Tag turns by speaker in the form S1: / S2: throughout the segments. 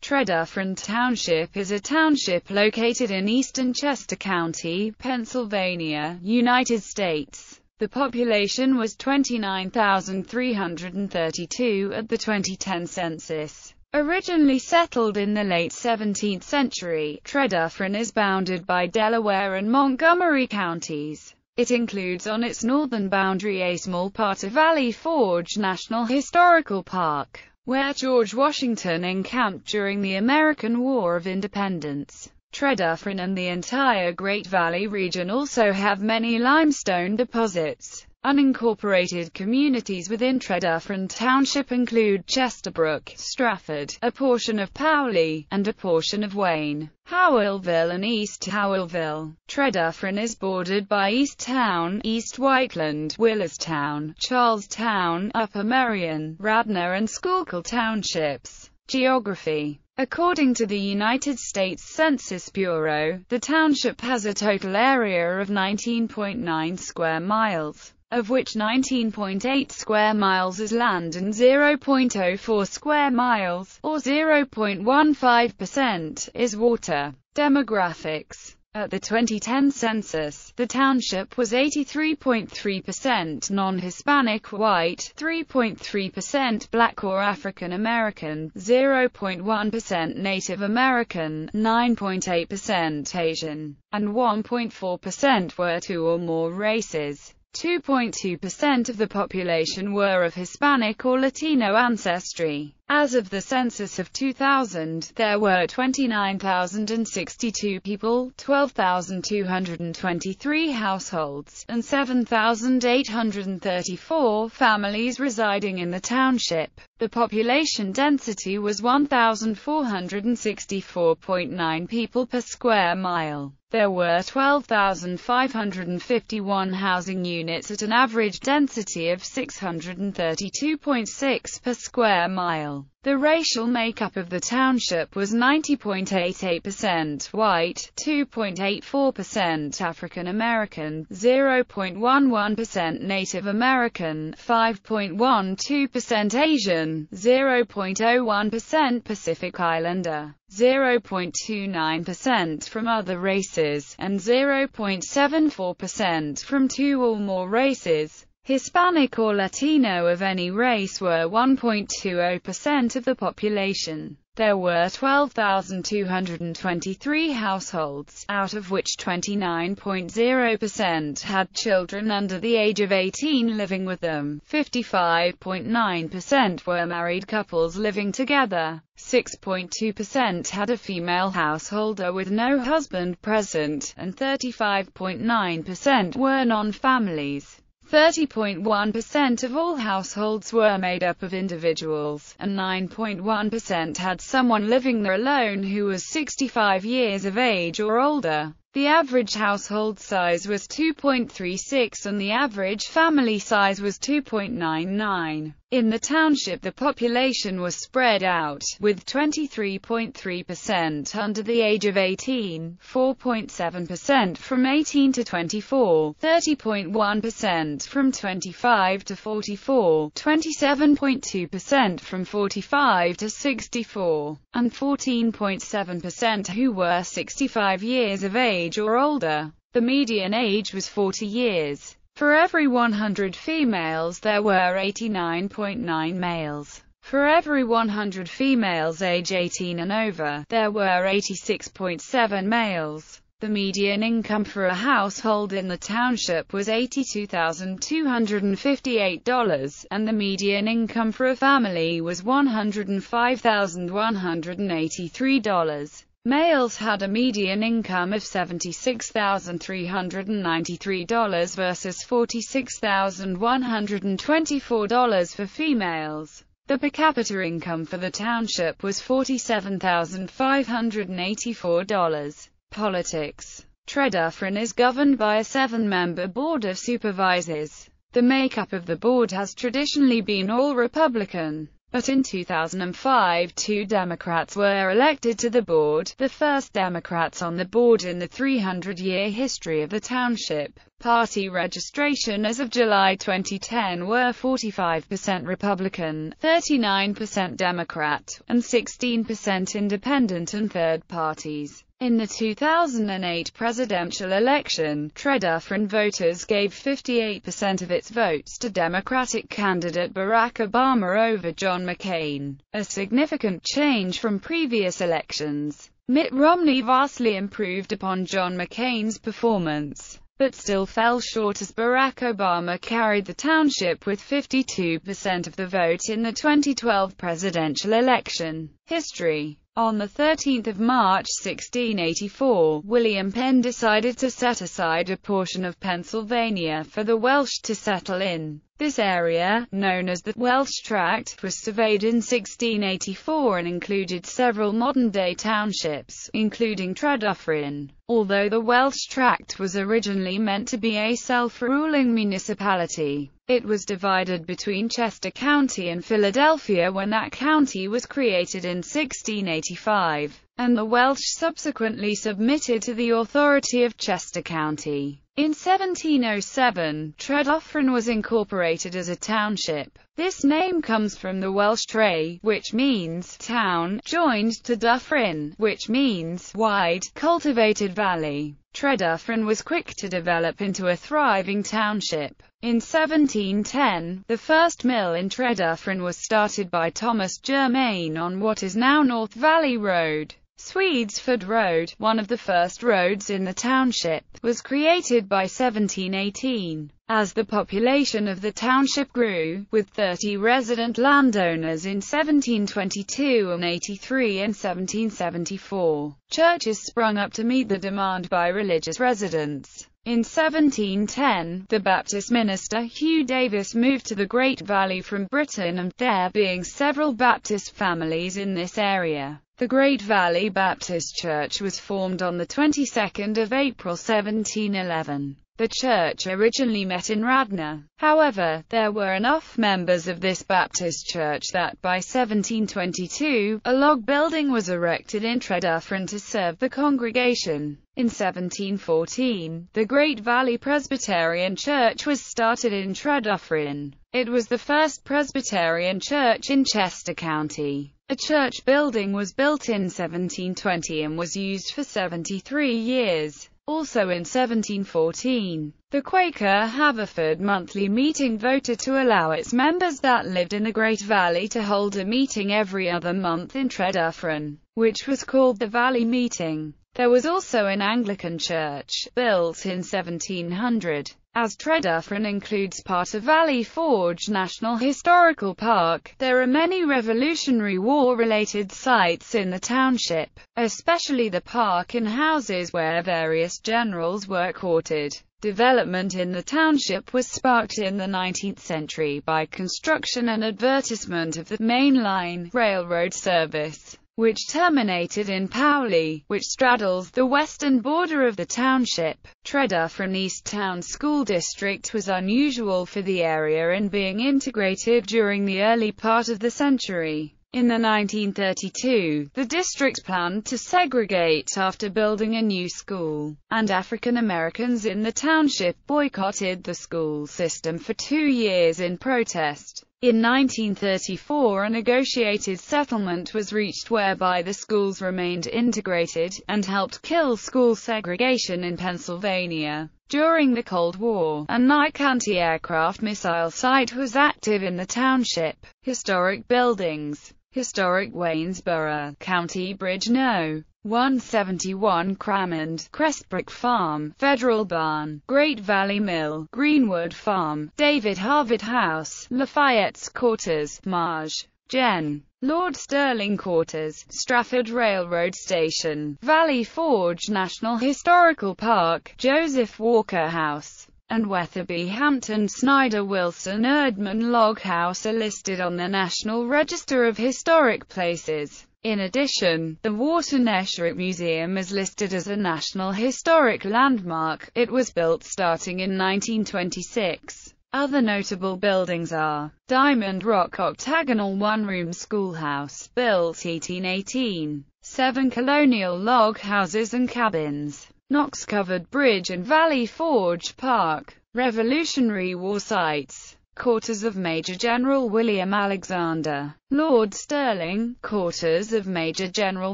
S1: Tredyffrin Township is a township located in eastern Chester County, Pennsylvania, United States. The population was 29,332 at the 2010 census. Originally settled in the late 17th century, Tredyffrin is bounded by Delaware and Montgomery counties. It includes on its northern boundary a small part of Valley Forge National Historical Park, where George Washington encamped during the American War of Independence. Tredyffrin and the entire Great Valley region also have many limestone deposits. Unincorporated communities within Tredyffrin Township include Chesterbrook, Strafford, a portion of Powley, and a portion of Wayne, Howellville and East Howellville. Tredyffrin is bordered by East Town, East Whiteland, Willerstown, Charlestown, Upper Merion, Radnor and Schuylkill townships. Geography. According to the United States Census Bureau, the township has a total area of 19.9 square miles, of which 19.8 square miles is land and 0.04 square miles, or 0.15%, is water. Demographics. At the 2010 census, the township was 83.3% non-Hispanic white, 3.3% black or African American, 0.1% Native American, 9.8% Asian, and 1.4% were two or more races. 2.2% of the population were of Hispanic or Latino ancestry. As of the census of 2000, there were 29,062 people, 12,223 households, and 7,834 families residing in the township. The population density was 1,464.9 people per square mile. There were 12,551 housing units at an average density of 632.6 per square mile. The racial makeup of the township was 90.88% white, 2.84% African American, 0.11% Native American, 5.12% Asian, 0.01% Pacific Islander, 0.29% from other races, and 0.74% from two or more races. Hispanic or Latino of any race were 1.20% of the population. There were 12,223 households, out of which 29.0% had children under the age of 18 living with them, 55.9% were married couples living together, 6.2% had a female householder with no husband present, and 35.9% were non-families. 30.1% of all households were made up of individuals, and 9.1% had someone living there alone who was 65 years of age or older. The average household size was 2.36 and the average family size was 2.99. In the township the population was spread out, with 23.3% under the age of 18, 4.7% from 18 to 24, 30.1% from 25 to 44, 27.2% from 45 to 64, and 14.7% who were 65 years of age or older. The median age was 40 years. For every 100 females there were 89.9 males. For every 100 females age 18 and over, there were 86.7 males. The median income for a household in the township was $82,258, and the median income for a family was $105,183. Males had a median income of $76,393 versus $46,124 for females. The per capita income for the township was $47,584. Politics. Tredyffrin is governed by a 7-member Board of Supervisors. The makeup of the board has traditionally been all Republican. But in 2005, 2 Democrats were elected to the board, the first Democrats on the board in the 300-year history of the township. Party registration as of July 2010 were 45% Republican, 39% Democrat, and 16% Independent and third parties. In the 2008 presidential election, Tredyffrin voters gave 58% of its votes to Democratic candidate Barack Obama over John McCain, a significant change from previous elections. Mitt Romney vastly improved upon John McCain's performance, but still fell short as Barack Obama carried the township with 52% of the vote in the 2012 presidential election. History. On 13 March 1684, William Penn decided to set aside a portion of Pennsylvania for the Welsh to settle in. This area, known as the Welsh Tract, was surveyed in 1684 and included several modern-day townships, including Tredyffrin. Although the Welsh Tract was originally meant to be a self-ruling municipality, it was divided between Chester County and Philadelphia when that county was created in 1685, and the Welsh subsequently submitted to the authority of Chester County. In 1707, Tredyffrin was incorporated as a township. This name comes from the Welsh tre, which means town, joined to dyffryn, which means wide, cultivated valley. Tredyffrin was quick to develop into a thriving township. In 1710, the first mill in Tredyffrin was started by Thomas Germain on what is now North Valley Road. Swedesford Road, one of the first roads in the township, was created by 1718. As the population of the township grew, with 30 resident landowners in 1722 and 83 in 1774, churches sprung up to meet the demand by religious residents. In 1710, the Baptist minister Hugh Davis moved to the Great Valley from Britain, and there being several Baptist families in this area, the Great Valley Baptist Church was formed on the 22nd of April 1711. The church originally met in Radnor. However, there were enough members of this Baptist church that by 1722, a log building was erected in Tredyffrin to serve the congregation. In 1714, the Great Valley Presbyterian Church was started in Tredyffrin. It was the first Presbyterian church in Chester County. A church building was built in 1720 and was used for 73 years. Also in 1714, the Quaker Haverford Monthly Meeting voted to allow its members that lived in the Great Valley to hold a meeting every other month in Tredyffrin, which was called the Valley Meeting. There was also an Anglican church, built in 1700. As Tredyffrin includes part of Valley Forge National Historical Park, there are many Revolutionary War-related sites in the township, especially the park and houses where various generals were quartered. Development in the township was sparked in the 19th century by construction and advertisement of the main line railroad service, which terminated in Powley, which straddles the western border of the township. Tredyffrin East Town School District was unusual for the area in being integrated during the early part of the century. In 1932, the district planned to segregate after building a new school, and African Americans in the township boycotted the school system for 2 years in protest. In 1934, a negotiated settlement was reached whereby the schools remained integrated, and helped kill school segregation in Pennsylvania. During the Cold War, a Nike anti-aircraft missile site was active in the township. Historic buildings. Historic Waynesboro County Bridge No. 171 Cramond, Crestbrook Farm, Federal Barn, Great Valley Mill, Greenwood Farm, David Harvard House, Lafayette's Quarters, Marge, Gen. Lord Sterling Quarters, Stratford Railroad Station, Valley Forge National Historical Park, Joseph Walker House, and Weatherby Hampton Snyder Wilson Erdman Log House are listed on the National Register of Historic Places. In addition, the Wharton-Esherick Museum is listed as a National Historic Landmark. It was built starting in 1926. Other notable buildings are Diamond Rock Octagonal One-Room Schoolhouse, built 1818, 7 colonial log houses and cabins, Knox-Covered Bridge and Valley Forge Park. Revolutionary War sites. Quarters of Major General William Alexander, Lord Stirling, quarters of Major General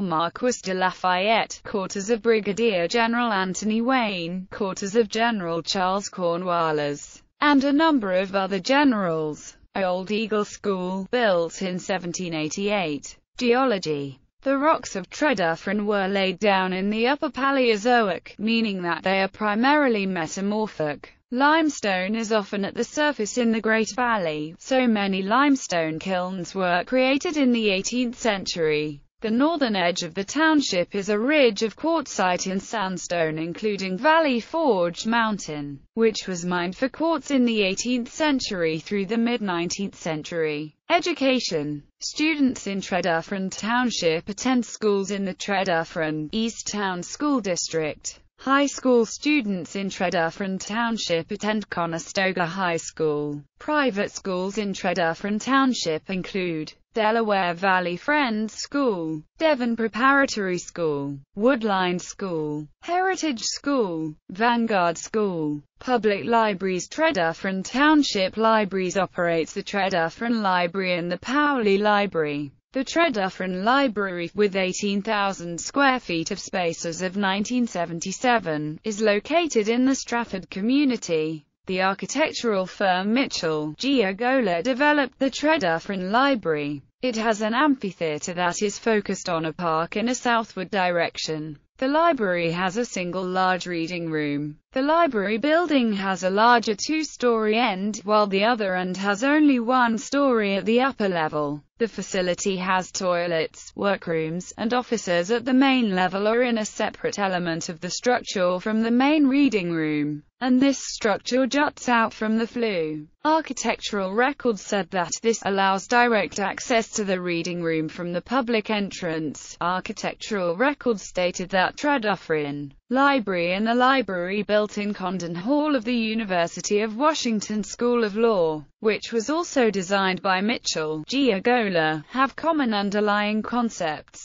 S1: Marquis de Lafayette, quarters of Brigadier General Anthony Wayne, quarters of General Charles Cornwallis, and a number of other generals. Old Eagle School, built in 1788. Geology. The rocks of Tredyffrin were laid down in the Upper Paleozoic, meaning that they are primarily metamorphic. Limestone is often at the surface in the Great Valley, so many limestone kilns were created in the 18th century. The northern edge of the township is a ridge of quartzite and sandstone including Valley Forge Mountain, which was mined for quartz in the 18th century through the mid-19th century. Education. Students in Tredyffrin Township attend schools in the Tredyffrin East Town School District. High school students in Tredyffrin Township attend Conestoga High School. Private schools in Tredyffrin Township include Delaware Valley Friends School, Devon Preparatory School, Woodline School, Heritage School, Vanguard School. Public libraries. Tredyffrin Township Libraries operates the Tredyffrin Library and the Powley Library. The Tredyffrin Library, with 18,000 square feet of space as of 1977, is located in the Stratford community. The architectural firm Mitchell Giagola developed the Tredyffrin Library. It has an amphitheatre that is focused on a park in a southward direction. The library has a single large reading room. The library building has a larger two-story end, while the other end has only one story at the upper level. The facility has toilets, workrooms, and offices at the main level or in a separate element of the structure from the main reading room, and this structure juts out from the flue. Architectural records said that this allows direct access to the reading room from the public entrance. Architectural records stated that Tredyffrin Library and the library built in Condon Hall of the University of Washington School of Law, which was also designed by Mitchell Giagola, have common underlying concepts.